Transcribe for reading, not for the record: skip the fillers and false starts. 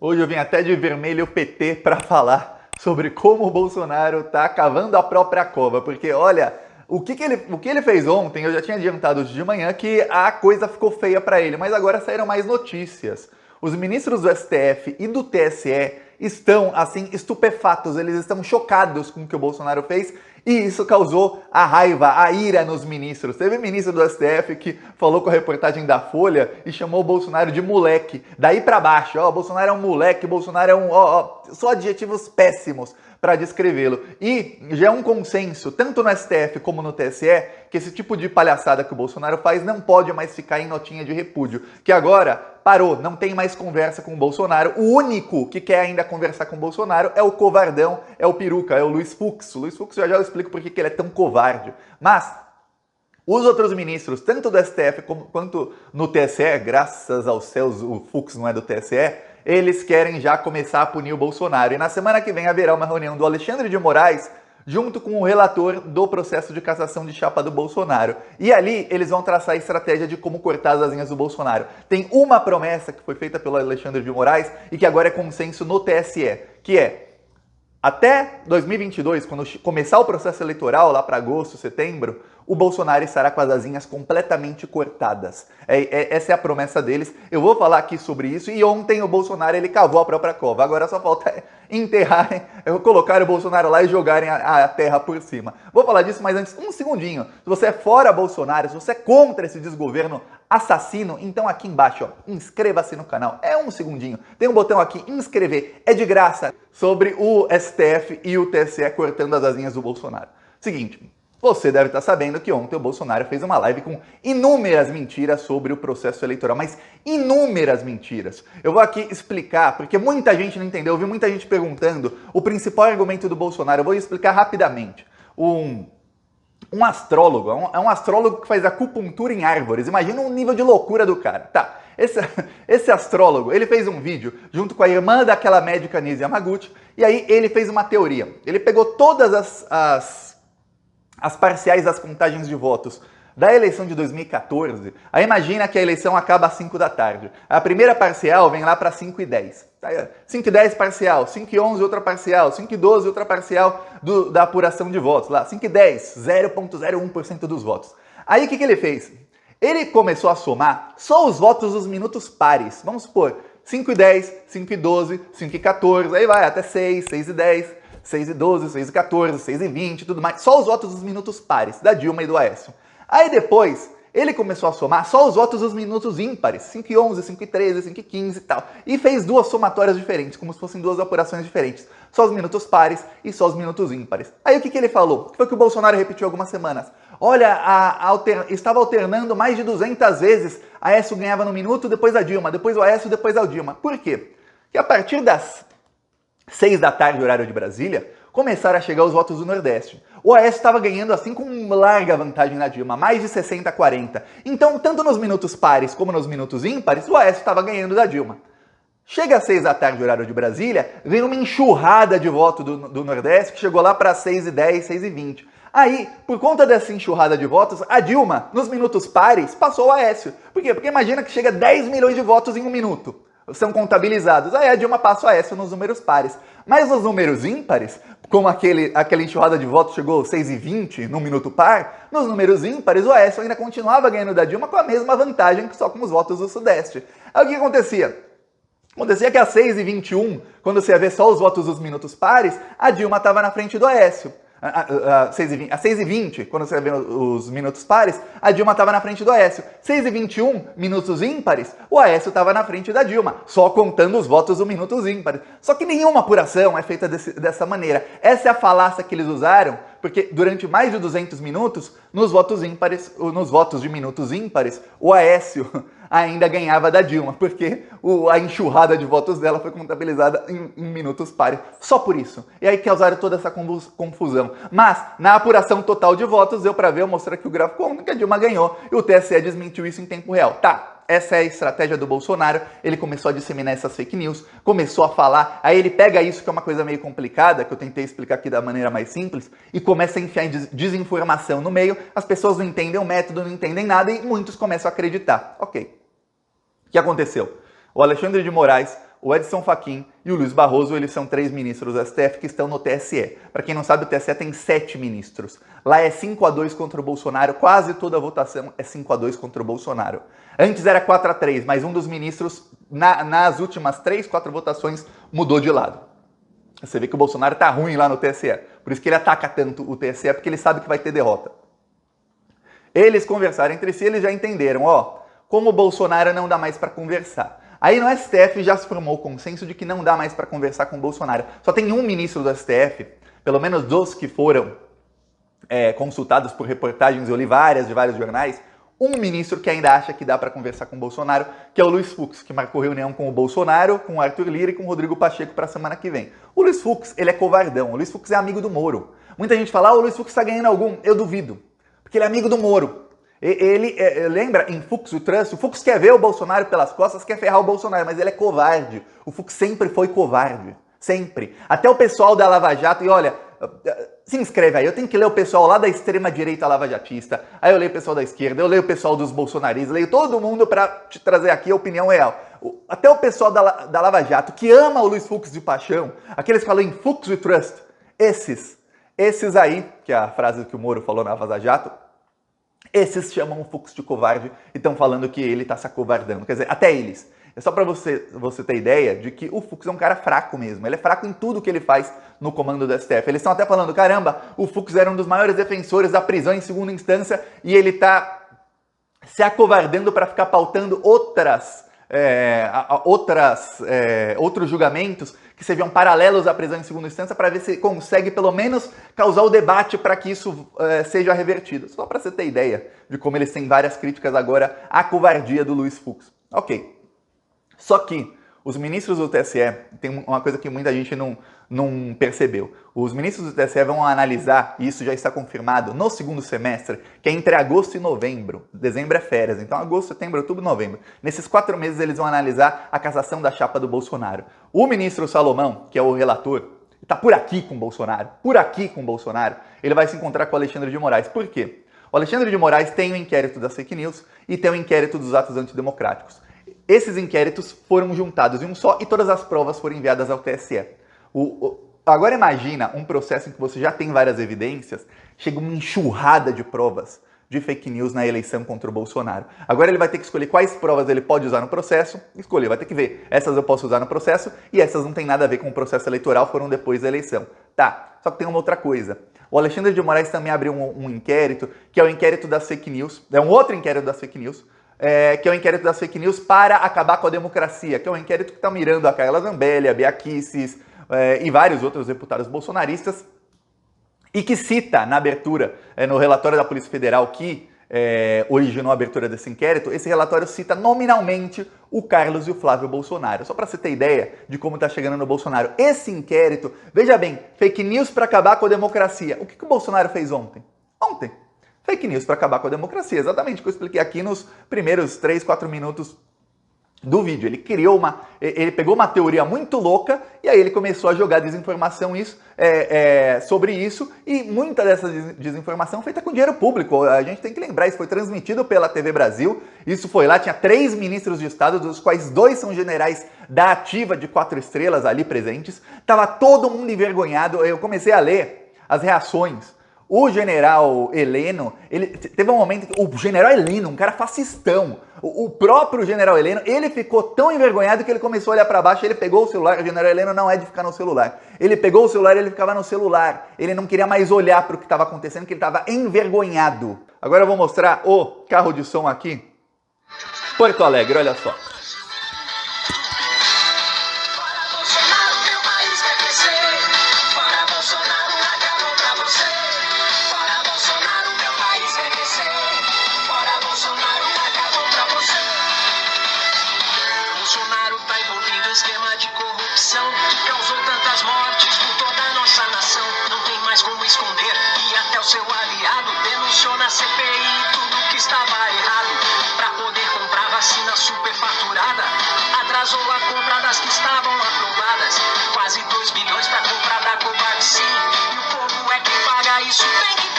Hoje eu vim até de vermelho PT para falar sobre como o Bolsonaro está cavando a própria cova, porque olha, o que ele fez ontem, eu já tinha adiantado hoje de manhã que a coisa ficou feia para ele, mas agora saíram mais notícias. Os ministros do STF e do TSE estão, assim, estupefatos, eles estão chocados com o que o Bolsonaro fez e isso causou a raiva, a ira nos ministros. Teve ministro do STF que falou com a reportagem da Folha e chamou o Bolsonaro de moleque. Daí pra baixo, ó, Bolsonaro é um moleque, Bolsonaro é um... só adjetivos péssimos para descrevê-lo. E já é um consenso, tanto no STF como no TSE, que esse tipo de palhaçada que o Bolsonaro faz não pode mais ficar em notinha de repúdio. Que agora parou, não tem mais conversa com o Bolsonaro. O único que quer ainda conversar com o Bolsonaro é o covardão, é o peruca, é o Luiz Fux. O Luiz Fux já eu explico por que ele é tão covarde. Mas os outros ministros, tanto do STF quanto no TSE, graças aos céus o Fux não é do TSE, eles querem já começar a punir o Bolsonaro. E na semana que vem haverá uma reunião do Alexandre de Moraes junto com o relator do processo de cassação de chapa do Bolsonaro. E ali eles vão traçar a estratégia de como cortar as asinhas do Bolsonaro. Tem uma promessa que foi feita pelo Alexandre de Moraes e que agora é consenso no TSE, que é até 2022, quando começar o processo eleitoral, lá para agosto, setembro, o Bolsonaro estará com as asinhas completamente cortadas. Essa é a promessa deles. Eu vou falar aqui sobre isso. E ontem o Bolsonaro ele cavou a própria cova. Agora só falta enterrarem, colocar o Bolsonaro lá e jogarem a terra por cima. Vou falar disso, mas antes, um segundinho. Se você é fora Bolsonaro, se você é contra esse desgoverno assassino, então aqui embaixo, ó, inscreva-se no canal. É um segundinho. Tem um botão aqui, inscrever. É de graça. Sobre o STF e o TSE cortando as asinhas do Bolsonaro. Seguinte, você deve estar sabendo que ontem o Bolsonaro fez uma live com inúmeras mentiras sobre o processo eleitoral, mas inúmeras mentiras. Eu vou aqui explicar, porque muita gente não entendeu, eu vi muita gente perguntando o principal argumento do Bolsonaro. Eu vou explicar rapidamente. Um astrólogo, é um astrólogo que faz acupuntura em árvores. Imagina o nível de loucura do cara. Tá, esse astrólogo, ele fez um vídeo junto com a irmã daquela médica Nise Yamaguchi, e aí ele fez uma teoria. Ele pegou todas as parciais das contagens de votos da eleição de 2014, aí imagina que a eleição acaba às 5 da tarde. A primeira parcial vem lá para 5h10. 5h10 parcial, 5h11 outra parcial, 5h12 outra parcial da apuração de votos. Lá, 5h10, 0,01% dos votos. Aí o que ele fez? Ele começou a somar só os votos dos minutos pares. Vamos supor, 5h10, 5h12, 5h14, aí vai até 6, 6h10, 6h12, 6h14, 6h20, tudo mais. Só os votos dos minutos pares, da Dilma e do Aécio. Aí depois, ele começou a somar só os votos dos minutos ímpares, 5h11, 5h13, 5h15 e tal. E fez duas somatórias diferentes, como se fossem duas apurações diferentes. Só os minutos pares e só os minutos ímpares. Aí o que ele falou? Foi que o Bolsonaro repetiu algumas semanas. Olha, estava alternando mais de 200 vezes. Aécio ganhava no minuto, depois a Dilma, depois o Aécio, depois a Dilma. Por quê? Porque a partir das 6 da tarde, horário de Brasília, começaram a chegar os votos do Nordeste. O Aécio estava ganhando assim com larga vantagem na Dilma, mais de 60-40. Então, tanto nos minutos pares como nos minutos ímpares, o Aécio estava ganhando da Dilma. Chega às 6 da tarde, horário de Brasília, vem uma enxurrada de voto do Nordeste que chegou lá para 6h10, 6h20. Aí, por conta dessa enxurrada de votos, a Dilma, nos minutos pares, passou o Aécio. Por quê? Porque imagina que chega 10 milhões de votos em um minuto. São contabilizados. Aí a Dilma passa o Aécio nos números pares. Mas nos números ímpares, como aquela enxurrada de votos chegou 6h20 no minuto par, nos números ímpares o Aécio ainda continuava ganhando da Dilma com a mesma vantagem, só com os votos do Sudeste. Aí o que acontecia? Acontecia que às 6h21, quando você ia ver só os votos dos minutos pares, a Dilma estava na frente do Aécio. Às 6h20, quando você vê os minutos pares, a Dilma estava na frente do Aécio. 6h21, minutos ímpares, o Aécio estava na frente da Dilma, só contando os votos dos minutos ímpares. Só que nenhuma apuração é feita dessa maneira. Essa é a falácia que eles usaram, porque durante mais de 200 minutos, nos votos ímpares, nos votos de minutos ímpares, o Aécio ainda ganhava da Dilma, porque a enxurrada de votos dela foi contabilizada em minutos pares. Só por isso. E aí causaram toda essa confusão. Mas, na apuração total de votos, deu pra ver, eu mostrar aqui o gráfico ontem que a Dilma ganhou e o TSE desmentiu isso em tempo real. Tá, essa é a estratégia do Bolsonaro, ele começou a disseminar essas fake news, começou a falar, aí ele pega isso que é uma coisa meio complicada, que eu tentei explicar aqui da maneira mais simples, e começa a enfiar desinformação no meio, as pessoas não entendem o método, não entendem nada e muitos começam a acreditar. Ok. O que aconteceu? O Alexandre de Moraes o Edson Fachin e o Luiz Barroso, eles são 3 ministros do STF que estão no TSE. Para quem não sabe, o TSE tem 7 ministros. Lá é 5-2 contra o Bolsonaro, quase toda a votação é 5-2 contra o Bolsonaro. Antes era 4-3, mas um dos ministros, nas últimas 3, 4 votações, mudou de lado. Você vê que o Bolsonaro tá ruim lá no TSE. Por isso que ele ataca tanto o TSE, porque ele sabe que vai ter derrota. Eles conversaram entre si, eles já entenderam, ó, como o Bolsonaro não dá mais para conversar. Aí no STF já se formou o consenso de que não dá mais para conversar com o Bolsonaro. Só tem um ministro do STF, pelo menos dos que foram consultados por reportagens, eu li várias de vários jornais, um ministro que ainda acha que dá para conversar com o Bolsonaro, que é o Luiz Fux, que marcou reunião com o Bolsonaro, com o Arthur Lira e com o Rodrigo Pacheco para a semana que vem. O Luiz Fux, ele é covardão, o Luiz Fux é amigo do Moro. Muita gente fala, o Luiz Fux está ganhando algum, eu duvido, porque ele é amigo do Moro. Ele lembra em Fux o Trust, o Fux quer ver o Bolsonaro pelas costas, quer ferrar o Bolsonaro, mas ele é covarde. O Fux sempre foi covarde, sempre. Até o pessoal da Lava Jato, e olha, se inscreve aí, eu tenho que ler o pessoal lá da extrema-direita lavajatista, aí eu leio o pessoal da esquerda, eu leio o pessoal dos bolsonaristas, leio todo mundo para te trazer aqui a opinião real. Até o pessoal da Lava Jato, que ama o Luiz Fux de paixão, aqueles que falam em Fux we trust, esses aí, que é a frase que o Moro falou na Vaza Jato, esses chamam o Fux de covarde e estão falando que ele está se acovardando. Quer dizer, até eles. É só para você ter ideia de que o Fux é um cara fraco mesmo. Ele é fraco em tudo que ele faz no comando do STF. Eles estão até falando, caramba, o Fux era um dos maiores defensores da prisão em segunda instância e ele está se acovardando para ficar pautando outros julgamentos que sejam paralelos à prisão em segunda instância para ver se consegue pelo menos causar o debate para que isso seja revertido. Só para você ter ideia de como eles têm várias críticas agora à covardia do Luiz Fux. Ok. Só que os ministros do TSE, tem uma coisa que muita gente não percebeu. Os ministros do TSE vão analisar, e isso já está confirmado, no segundo semestre, que é entre agosto e novembro. Dezembro é férias, então agosto, setembro, outubro e novembro. Nesses 4 meses eles vão analisar a cassação da chapa do Bolsonaro. O ministro Salomão, que é o relator, está por aqui com o Bolsonaro, ele vai se encontrar com o Alexandre de Moraes. Por quê? O Alexandre de Moraes tem o inquérito das fake news e tem o inquérito dos atos antidemocráticos. Esses inquéritos foram juntados em um só e todas as provas foram enviadas ao TSE. Agora imagina um processo em que você já tem várias evidências, chega uma enxurrada de provas de fake news na eleição contra o Bolsonaro. Agora ele vai ter que escolher quais provas ele pode usar no processo, vai ter que ver, essas eu posso usar no processo e essas não tem nada a ver com o processo eleitoral, foram depois da eleição. Tá, só que tem uma outra coisa. O Alexandre de Moraes também abriu um inquérito, que é o inquérito das fake news, é um outro inquérito das fake news, que é o inquérito das fake news para acabar com a democracia, que é um inquérito que está mirando a Carla Zambelli, a Bia Kicis e vários outros deputados bolsonaristas, e que cita na abertura, no relatório da Polícia Federal que originou a abertura desse inquérito, esse relatório cita nominalmente o Carlos e o Flávio Bolsonaro. Só para você ter ideia de como está chegando no Bolsonaro. Esse inquérito, veja bem, fake news para acabar com a democracia. O que o Bolsonaro fez ontem? Ontem. Fake news para acabar com a democracia, exatamente o que eu expliquei aqui nos primeiros 3, 4 minutos do vídeo. Ele pegou uma teoria muito louca e aí ele começou a jogar desinformação sobre isso e muita dessa desinformação feita com dinheiro público. A gente tem que lembrar, isso foi transmitido pela TV Brasil, isso foi lá, tinha 3 ministros de Estado, dos quais 2 são generais da ativa de 4 estrelas ali presentes. Tava todo mundo envergonhado, eu comecei a ler as reações. O general Heleno, teve um momento que o general Heleno, um cara fascistão, o próprio general Heleno, ele ficou tão envergonhado que ele começou a olhar para baixo, ele pegou o celular, o general Heleno não é de ficar no celular, ele pegou o celular e ele ficava no celular, ele não queria mais olhar para o que estava acontecendo, porque ele estava envergonhado. Agora eu vou mostrar o carro de som aqui, Porto Alegre, olha só. Esquema de corrupção que causou tantas mortes por toda a nossa nação. Não tem mais como esconder e até o seu aliado denunciou na CPI tudo que estava errado. Pra poder comprar vacina superfaturada, atrasou a compra das que estavam aprovadas. Quase 2 bilhões pra comprar da Covaxin. E o povo é quem paga isso, tem que